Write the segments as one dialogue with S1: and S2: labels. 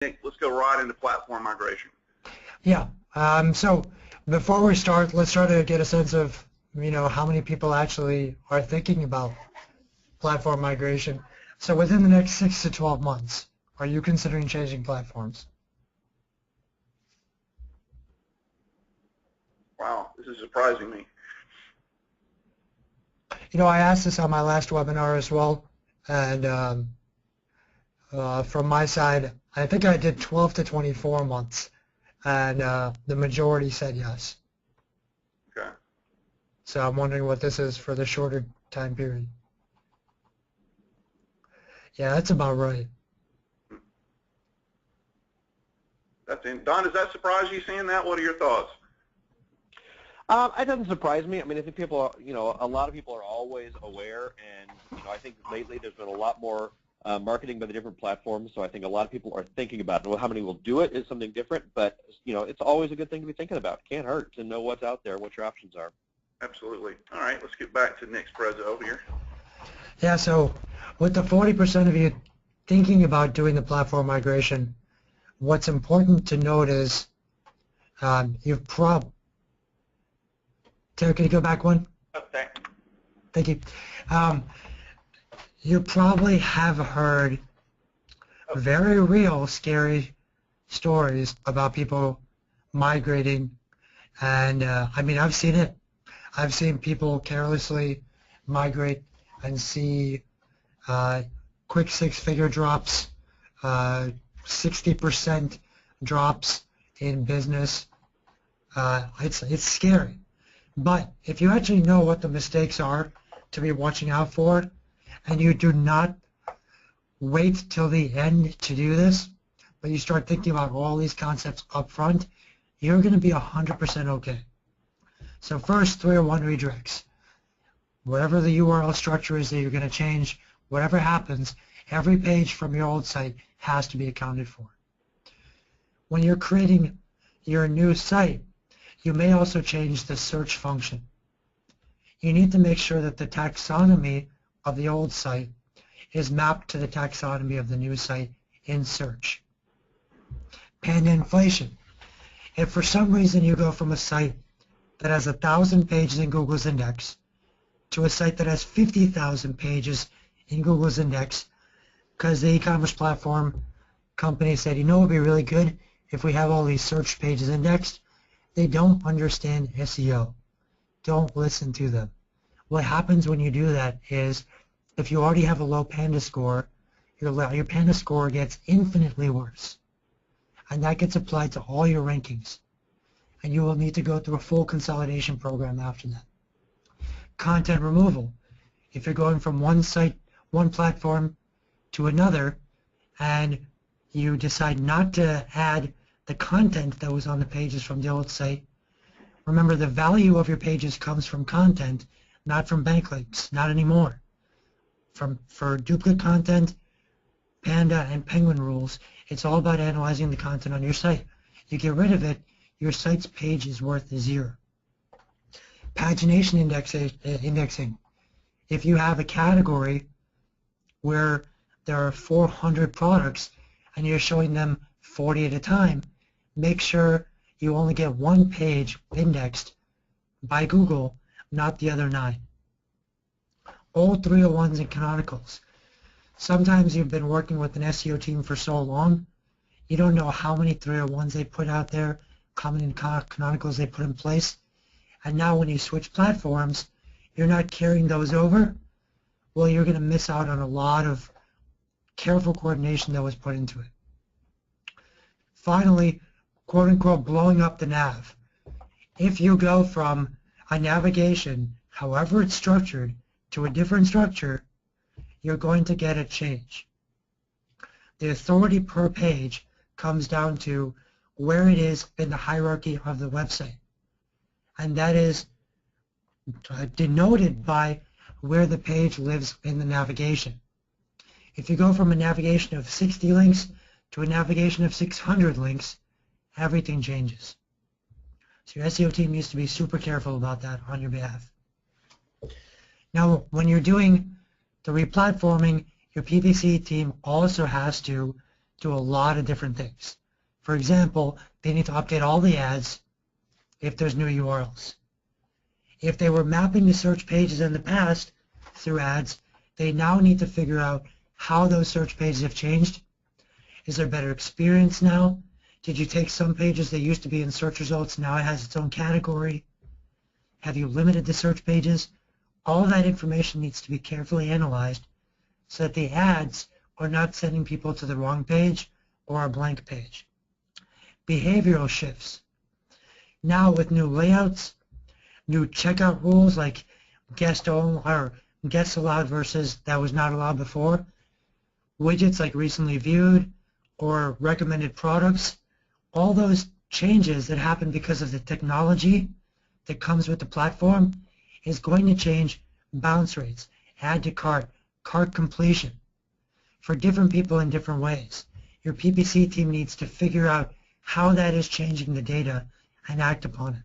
S1: Nick, let's go right into platform migration.
S2: Yeah. So before we start, let's try to get a sense of, how many people actually are thinking about platform migration. So within the next 6 to 12 months, are you considering changing platforms?
S1: Wow, this is surprising me.
S2: I asked this on my last webinar as well, and from my side, I think I did 12 to 24 months, and the majority said yes.
S1: Okay.
S2: So I'm wondering what this is for the shorter time period. Yeah, that's about right.
S1: Don, does that surprise you seeing that? What are your thoughts?
S3: It doesn't surprise me. I mean, I think people are, a lot of people are always aware, and I think lately there's been a lot more marketing by the different platforms. So I think a lot of people are thinking about it. Well, how many will do it is something different, but it's always a good thing to be thinking about. It can't hurt to know what's out there, what your options are.
S1: Absolutely. All right, let's get back to Nick's prezzo here.
S2: Yeah. So with the 40% of you thinking about doing the platform migration, what's important to note is you've probably. Terry, can you go back one?
S1: Okay.
S2: Thank you. You probably have heard very real, scary stories about people migrating, and I mean, I've seen it. I've seen people carelessly migrate and see quick six-figure drops, 60% drops in business. It's scary. But if you actually know what the mistakes are to be watching out for, and you do not wait till the end to do this, but you start thinking about all these concepts up front, you're going to be 100% okay. So first, 301 redirects. Whatever the URL structure is that you're going to change, whatever happens, every page from your old site has to be accounted for. When you're creating your new site, you may also change the search function. You need to make sure that the taxonomy of the old site is mapped to the taxonomy of the new site in search. Panda inflation. If for some reason you go from a site that has 1,000 pages in Google's index to a site that has 50,000 pages in Google's index because the e-commerce platform company said, it would be really good if we have all these search pages indexed, they don't understand SEO. Don't listen to them. What happens when you do that is if you already have a low Panda score, your Panda score gets infinitely worse. And that gets applied to all your rankings. And you will need to go through a full consolidation program after that. Content removal. If you're going from one site, one platform to another, and you decide not to add the content that was on the pages from the old site, remember the value of your pages comes from content, not from backlinks, not anymore. For duplicate content, Panda and Penguin rules, it's all about analyzing the content on your site. You get rid of it, your site's page is worth 0. Pagination indexing. If you have a category where there are 400 products and you're showing them 40 at a time, make sure you only get one page indexed by Google, not the other 9. All 301s and canonicals. Sometimes you've been working with an SEO team for so long, you don't know how many 301s they put out there, how many canonicals they put in place, and now when you switch platforms, you're not carrying those over, well, you're going to miss out on a lot of careful coordination that was put into it. Finally, quote-unquote, blowing up the nav. If you go from a navigation, however it's structured, to a different structure, you're going to get a change. The authority per page comes down to where it is in the hierarchy of the website. And that is denoted by where the page lives in the navigation. If you go from a navigation of 60 links to a navigation of 600 links, everything changes. So your SEO team needs to be super careful about that on your behalf. Now, when you're doing the replatforming, your PPC team also has to do a lot of different things. For example, they need to update all the ads if there's new URLs. If they were mapping the search pages in the past through ads, they now need to figure out how those search pages have changed. Is there a better experience now? Did you take some pages that used to be in search results, now it has its own category? Have you limited the search pages? All of that information needs to be carefully analyzed so that the ads are not sending people to the wrong page or a blank page. Behavioral shifts. Now with new layouts, new checkout rules like guest only or guest allowed versus that was not allowed before, widgets like recently viewed or recommended products, all those changes that happen because of the technology that comes with the platform is going to change bounce rates, add to cart, cart completion for different people in different ways. Your PPC team needs to figure out how that is changing the data and act upon it.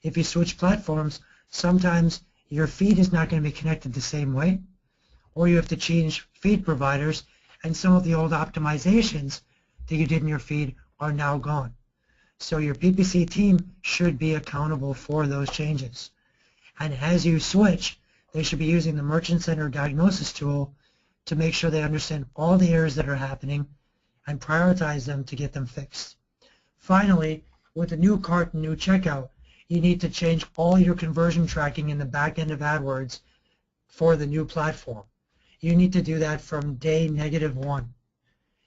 S2: If you switch platforms, sometimes your feed is not going to be connected the same way, or you have to change feed providers, and some of the old optimizations that you did in your feed are now gone. So your PPC team should be accountable for those changes. And as you switch, they should be using the Merchant Center diagnosis tool to make sure they understand all the errors that are happening and prioritize them to get them fixed. Finally, with the new cart and new checkout, you need to change all your conversion tracking in the back end of AdWords for the new platform. You need to do that from day -1.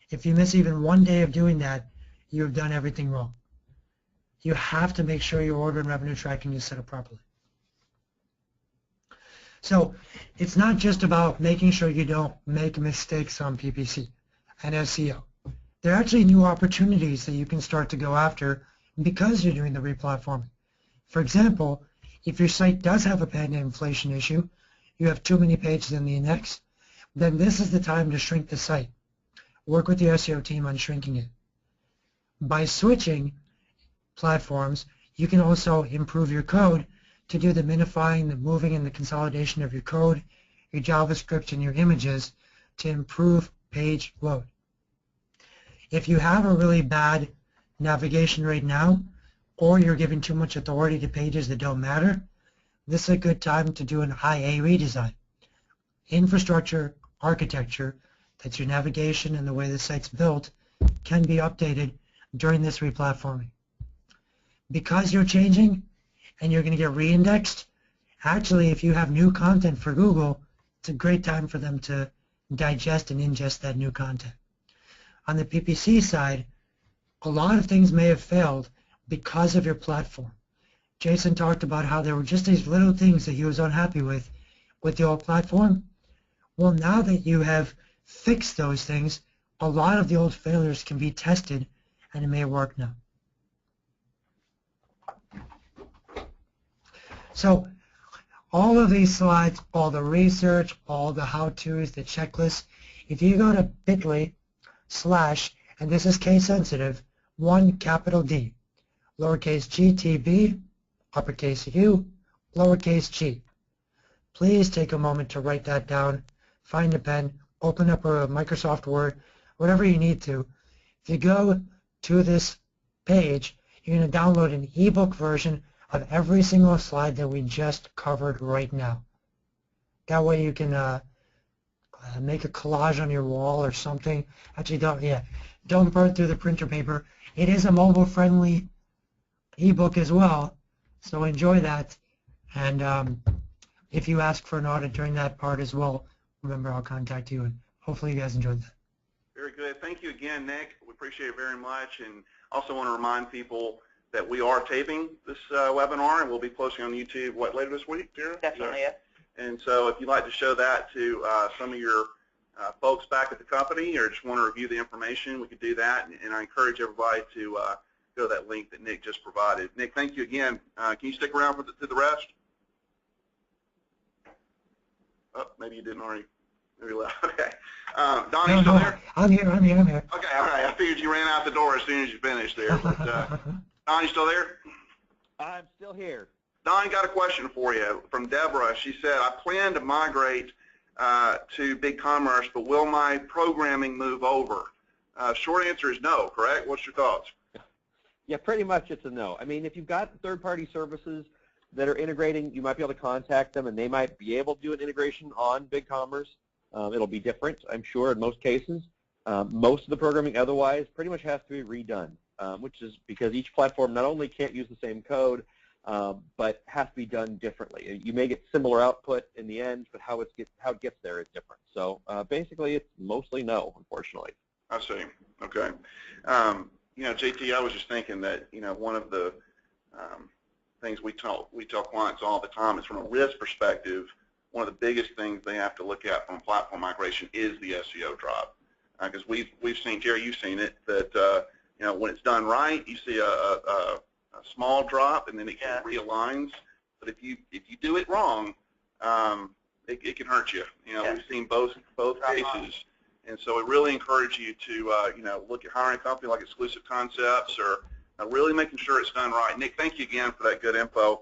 S2: If you miss even one day of doing that, you have done everything wrong. You have to make sure your order and revenue tracking is set up properly. So it's not just about making sure you don't make mistakes on PPC and SEO. There are actually new opportunities that you can start to go after because you're doing the replatforming. For example, if your site does have a panda inflation issue, you have too many pages in the index, then this is the time to shrink the site. Work with the SEO team on shrinking it. By switching platforms, you can also improve your code to do the minifying, the moving, and the consolidation of your code, your JavaScript, and your images to improve page load. If you have a really bad navigation right now, or you're giving too much authority to pages that don't matter, this is a good time to do an IA redesign. Infrastructure, architecture, that's your navigation and the way the site's built, can be updated during this replatforming. Because you're changing and you're going to get reindexed, actually if you have new content for Google, it's a great time for them to digest and ingest that new content. On the PPC side, a lot of things may have failed because of your platform. Jason talked about how there were just these little things that he was unhappy with the old platform. Well, now that you have fixed those things, a lot of the old failures can be tested and it may work now. So all of these slides, all the research, all the how-tos, the checklists, if you go to bit.ly/, and this is case sensitive, 1 capital D, lowercase GTB, uppercase U, lowercase g. Please take a moment to write that down, find a pen, open up a Microsoft Word, whatever you need to. If you go to this page, you're going to download an ebook version of every single slide that we just covered right now. That way you can make a collage on your wall or something. Actually, don't burn through the printer paper. It is a mobile-friendly ebook as well, so enjoy that. And if you ask for an audit during that part as well, remember I'll contact you, and hopefully you guys enjoyed that.
S1: Very good. Thank you again, Nick. We appreciate it very much, and also want to remind people that we are taping this webinar, and we'll be posting on YouTube, later this week, Tara?
S4: Definitely, yes.
S1: And so if you'd like to show that to some of your folks back at the company or just want to review the information, we could do that. And I encourage everybody to go to that link that Nick just provided. Nick, thank you again. Can you stick around for the rest? Oh, maybe you didn't already. Maybe left. Okay. Don, you still there?
S2: I'm here.
S1: Okay, all right. I figured you ran out the door as soon as you finished there. But, Don, you still there?
S3: I'm still here.
S1: Don, got a question for you from Deborah. She said, I plan to migrate to BigCommerce, but will my programming move over? Short answer is no, correct? What's your thoughts?
S3: Yeah, pretty much it's a no. I mean, if you've got third-party services that are integrating, you might be able to contact them, and they might be able to do an integration on BigCommerce. It'll be different, I'm sure, in most cases. Most of the programming otherwise pretty much has to be redone, which is because each platform not only can't use the same code, but has to be done differently. You may get similar output in the end, but how it gets there is different. So basically, it's mostly no, unfortunately.
S1: I see. Okay. You know, JT, I was just thinking that, you know, one of the things we tell clients all the time is from a risk perspective, one of the biggest things they have to look at from platform migration is the SEO drop. Because we've seen, Jerry, you've seen it, that you know, when it's done right, you see a small drop and then it realigns. But if you do it wrong, it can hurt you. You know, we've seen both cases. And so we really encourage you to, you know, look at hiring a company like Exclusive Concepts or really making sure it's done right. Nick, thank you again for that good info.